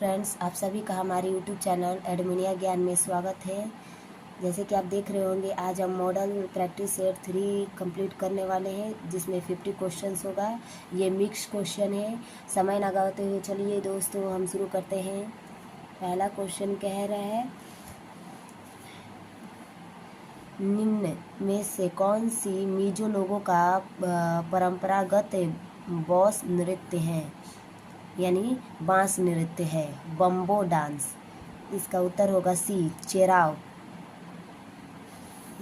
Friends, आप सभी का हमारे यूट्यूब चैनल एडमिनिया ज्ञान में स्वागत है। जैसे कि आप देख रहे होंगे, आज हम मॉडल प्रैक्टिस सेट 3 कंप्लीट करने वाले हैं, जिसमें 50 क्वेश्चंस होगा। ये मिक्स क्वेश्चन है। समय ना गवाते हुए चलिए दोस्तों हम शुरू करते हैं। पहला क्वेश्चन कह रहा है, निम्न में से कौन सी मिजो लोगों का परंपरागत बॉस नृत्य है, यानी बांस नृत्य है, बम्बो डांस। इसका उत्तर होगा सी, चेराव।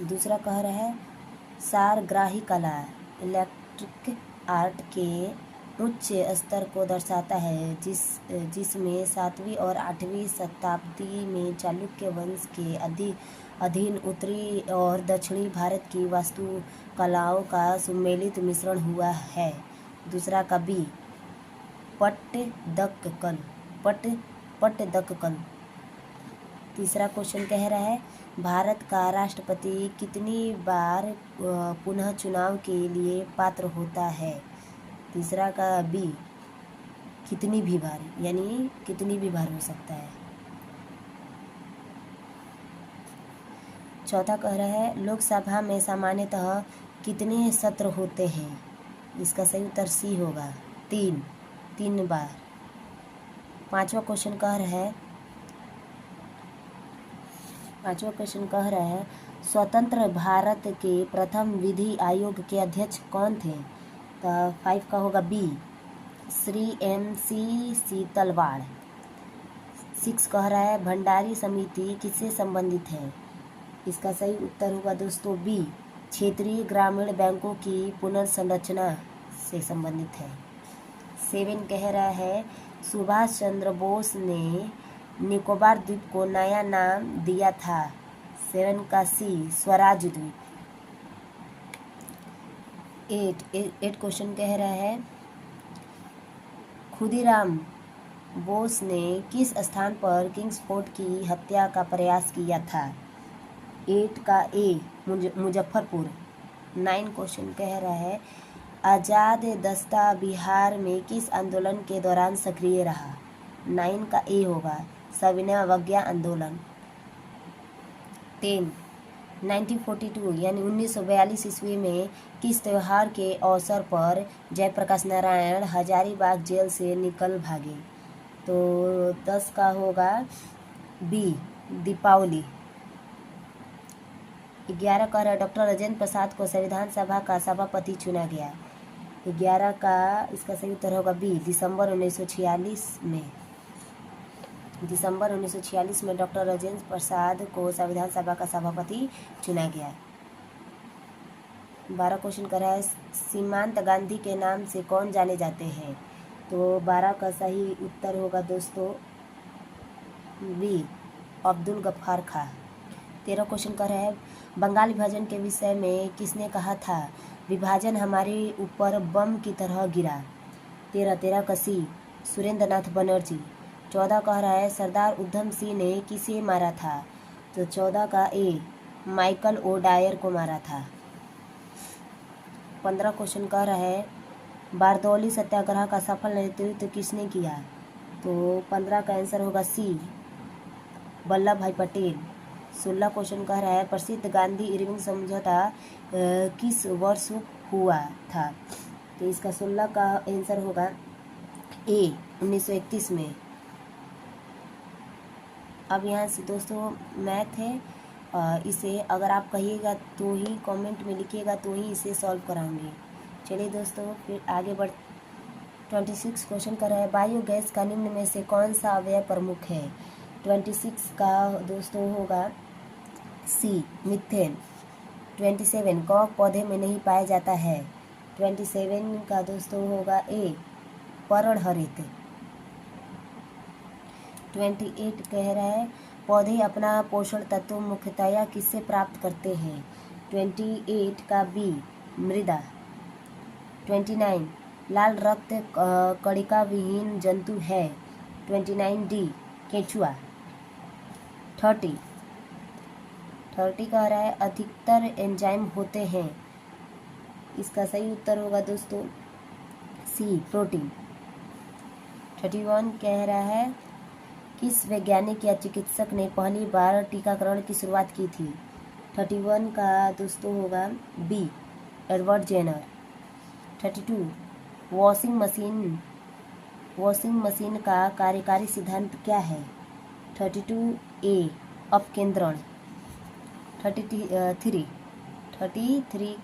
दूसरा कह रहा है, सारग्राही कला इलेक्ट्रिक आर्ट के उच्च स्तर को दर्शाता है, जिसमें 7वीं और 8वीं शताब्दी में चालुक्य वंश के अधीन उत्तरी और दक्षिणी भारत की वास्तुकलाओं का सुमेलित मिश्रण हुआ है। दूसरा का बी, पट्टदकल। तीसरा क्वेश्चन कह रहा है, भारत का राष्ट्रपति कितनी बार पुनः चुनाव के लिए पात्र होता है। तीसरा का बी, कितनी भी बार, यानी कितनी भी बार हो सकता है। चौथा कह रहा है, लोकसभा में सामान्यतः कितने सत्र होते हैं। इसका सही उत्तर सी होगा, 3 बार। पांचवा क्वेश्चन कह रहा है, स्वतंत्र भारत के प्रथम विधि आयोग के अध्यक्ष कौन थे। तो 5 का होगा बी, श्री MC सीतलवाड़। 6 कह रहा है, भंडारी समिति किससे संबंधित है। इसका सही उत्तर होगा दोस्तों बी, क्षेत्रीय ग्रामीण बैंकों की पुनर्संरचना से संबंधित है। 7 कह रहा है, सुभाष चंद्र बोस ने निकोबार द्वीप को नया नाम दिया था। 7 का सी, स्वराज द्वीप। 8 क्वेश्चन कह रहा है, खुदीराम बोस ने किस स्थान पर किंग्सफोर्ड की हत्या का प्रयास किया था। 8 का ए, मुजफ्फरपुर। 9 क्वेश्चन कह रहा है, आज़ाद दस्ता बिहार में किस आंदोलन के दौरान सक्रिय रहा। 9 का ए होगा, सविनय अवज्ञा आंदोलन। 10, 1942 यानी 1942 ईस्वी में किस त्यौहार के अवसर पर जयप्रकाश नारायण हजारीबाग जेल से निकल भागे। तो 10 का होगा बी, दीपावली। 11 का डॉक्टर राजेंद्र प्रसाद को संविधान सभा का सभापति चुना गया। 11 का इसका सही उत्तर होगा बी, दिसंबर 1946 में डॉक्टर राजेंद्र प्रसाद को संविधान सभा का सभापति चुना गया। 12 क्वेश्चन कर रहा है, सीमांत गांधी के नाम से कौन जाने जाते हैं। तो 12 का सही उत्तर होगा दोस्तों बी, अब्दुल गफ्फार खां। 13 क्वेश्चन कर रहा है, बंगाल विभाजन के विषय में किसने कहा था, विभाजन हमारे ऊपर बम की तरह गिरा। 13 का सी, सुरेंद्र नाथ बनर्जी। 14 कह रहा है, सरदार उधम सिंह ने किसे मारा था। तो 14 का ए, माइकल ओ डायर को मारा था। 15 क्वेश्चन कह रहा है, बारदौली सत्याग्रह का सफल नेतृत्व किसने किया। तो 15 का आंसर होगा सी, वल्लभ भाई पटेल। 16 क्वेश्चन कह रहा है, प्रसिद्ध गांधी इरविंग समझौता किस वर्ष हुआ था। तो इसका 16 का आंसर होगा ए, 1931 में। अब यहाँ से दोस्तों मैथ है, इसे अगर आप कहिएगा तो ही, कमेंट में लिखिएगा तो ही इसे सॉल्व कराऊंगी। चलिए दोस्तों फिर आगे बढ़। 26 क्वेश्चन कर रहा है, बायोगैस का निम्न में से कौन सा अवयव प्रमुख है। 26 का दोस्तों होगा सी, मीथेन। 27, कवक पौधे में नहीं पाया जाता है। 27 का दोस्तों होगा ए, पर्णहरित। 28 कह रहा है, पौधे अपना पोषण तत्व मुख्यतया किससे प्राप्त करते हैं। 28 का बी, मृदा। 29, लाल रक्त कणिका विहीन जंतु है। 29 डी, केंचुआ। 30 कह रहा है, अधिकतर एंजाइम होते हैं। इसका सही उत्तर होगा दोस्तों सी, प्रोटीन। 31 कह रहा है, किस वैज्ञानिक या चिकित्सक ने पहली बार टीकाकरण की शुरुआत की थी? 31 का दोस्तों होगा B, Edward Jenner. 32 washing machine का कार्यकारी सिद्धांत क्या है? 32A, अपकेंद्रण। 33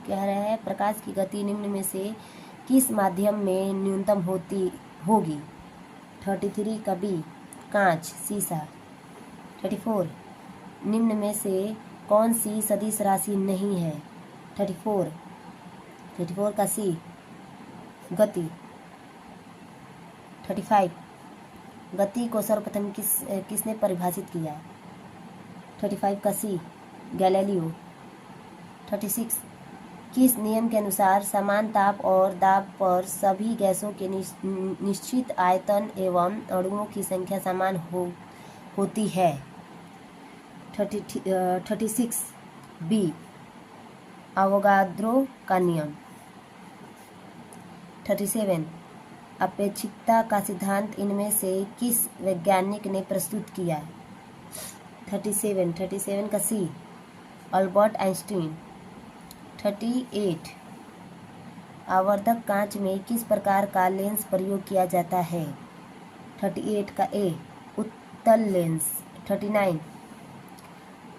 कह रहा है प्रकाश की गति निम्न में से किस माध्यम में न्यूनतम होगी? 33 का बी, कांच, शीशा। 34 निम्न में से कौन सी सदिश राशि नहीं है? 34 का सी, गति। 35 गति को सर्वप्रथम किसने परिभाषित किया? 35 का सी, गैलीलियो। 36 किस नियम के अनुसार समान ताप और दाब पर सभी गैसों के निश्चित आयतन एवं अणुओं की संख्या समान होती है? 36 बी, अवोगाद्रो का नियम। 37 अपेक्षिकता का सिद्धांत इनमें से किस वैज्ञानिक ने प्रस्तुत किया? 37 का सी, अल्बर्ट आइंस्टीन। 38 आवर्धक कांच में किस प्रकार का लेंस प्रयोग किया जाता है? 38 का ए, उत्तल लेंस। 39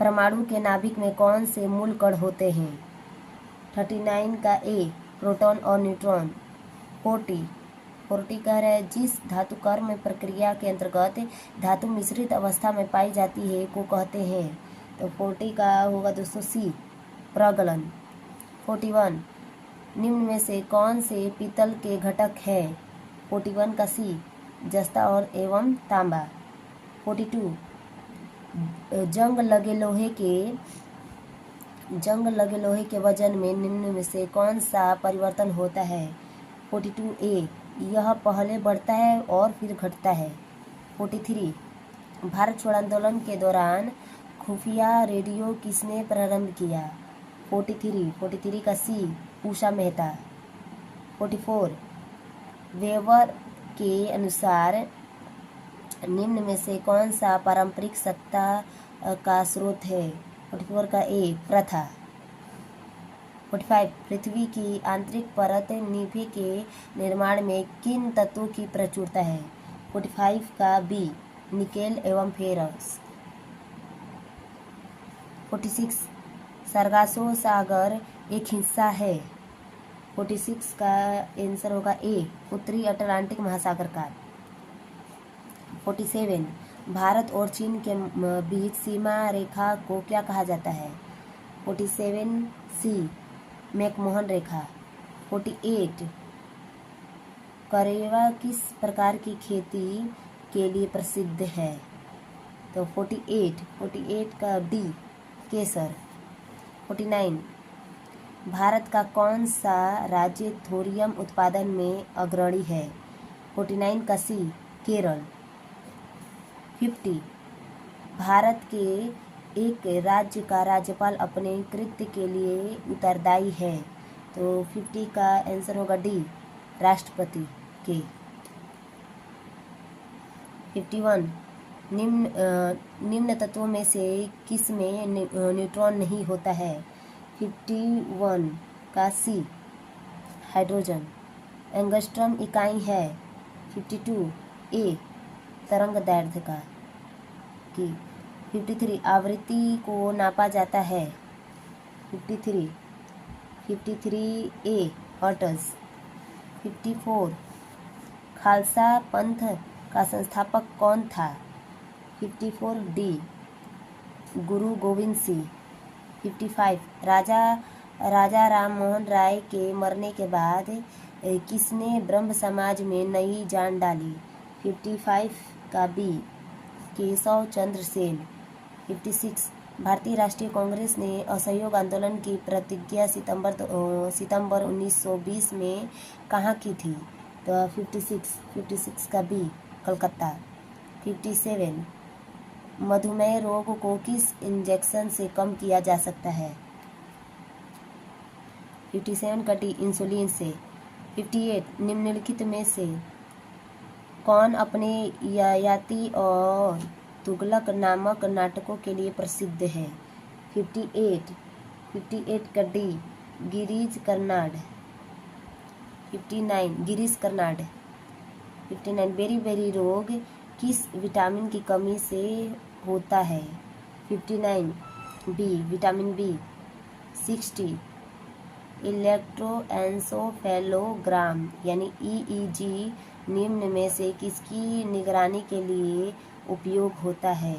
परमाणु के नाभिक में कौन से मूल कण होते हैं? 39 का ए, प्रोटॉन और न्यूट्रॉन। 40 कह रहा है जिस धातु कर्म प्रक्रिया के अंतर्गत धातु मिश्रित अवस्था में पाई जाती है को कहते हैं? तो 40 का होगा दोस्तों सी, प्रगलन। 41 निम्न में से कौन से पीतल के घटक है? 41 का सी, जस्ता और एवं तांबा। 42 जंग लगे लोहे के वजन में निम्न में से कौन सा परिवर्तन होता है? 42A, यह पहले बढ़ता है और फिर घटता है। 43 भारत छोड़ो आंदोलन के दौरान खुफिया रेडियो किसने प्रारंभ किया? 43 का सी, उषा मेहता। 44 वेबर के अनुसार निम्न में से कौन सा पारंपरिक सत्ता का स्रोत है? 44 का ए, प्रथा। 45 पृथ्वी की आंतरिक परत निभे के निर्माण में किन तत्वों की प्रचुरता है? 45 का बी, निकेल एवं फेरस। 46 सरगासो सागर एक हिस्सा है? 46 का आंसर होगा ए, उत्तरी अटलांटिक महासागर का। 47 भारत और चीन के बीच सीमा रेखा को क्या कहा जाता है? 47 सी, मैकमोहन रेखा। 48 करेवा किस प्रकार की खेती के लिए प्रसिद्ध है? तो 48 का डी, केसर। 49 भारत का कौन सा राज्य थोरियम उत्पादन में अग्रणी है? 49 का सी, केरल। 50 भारत के एक राज्य का राज्यपाल अपने कृत्य के लिए उत्तरदायी है? तो 50 का आंसर होगा डी, राष्ट्रपति के। 51 निम्न तत्वों में से किस में न्यूट्रॉन नहीं होता है? 51 का सी, हाइड्रोजन। एंगस्ट्रम इकाई है? 52 ए, तरंग दैर्ध्य का की। 53 आवृत्ति को नापा जाता है? 53 ए, हर्ट्ज। 54 खालसा पंथ का संस्थापक कौन था? 54 डी, गुरु गोविंद सिंह। 55 राजा राम मोहन राय के मरने के बाद किसने ब्रह्म समाज में नई जान डाली? 55 का बी, केशव चंद्र सेन। 56 भारतीय राष्ट्रीय कांग्रेस ने असहयोग आंदोलन की प्रतिज्ञा सितंबर 1920 में कहाँ की थी? तो 56 का बी, कलकत्ता। 57 मधुमेह रोग को किस इंजेक्शन से कम किया जा सकता है? 57 का डी, इंसुलिन से। 58 निम्नलिखित में से कौन अपने यातायाती और तुगलक नामक नाटकों के लिए प्रसिद्ध है? 58 का डी गिरीश कर्नाड। 59 गिरीश कर्नाड। 59 बेरी रोग किस विटामिन की कमी से होता है? 59 बी विटामिन बी। 60 इलेक्ट्रोएन्सेफेलोग्राम यानी ईईजी निम्न में से किसकी निगरानी के लिए उपयोग होता है?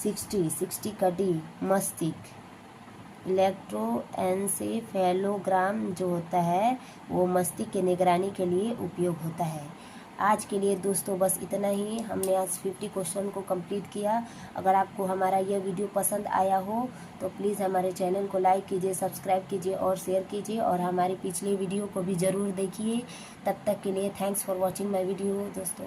60 का डी मस्तिष्क। इलेक्ट्रोएन्सेफेलोग्राम जो होता है वो मस्तिष्क की निगरानी के लिए उपयोग होता है। आज के लिए दोस्तों बस इतना ही। हमने आज 50 क्वेश्चन को कंप्लीट किया। अगर आपको हमारा यह वीडियो पसंद आया हो तो प्लीज़ हमारे चैनल को लाइक कीजिए, सब्सक्राइब कीजिए और शेयर कीजिए और हमारी पिछले वीडियो को भी ज़रूर देखिए। तब तक के लिए thanks for watching my video दोस्तों।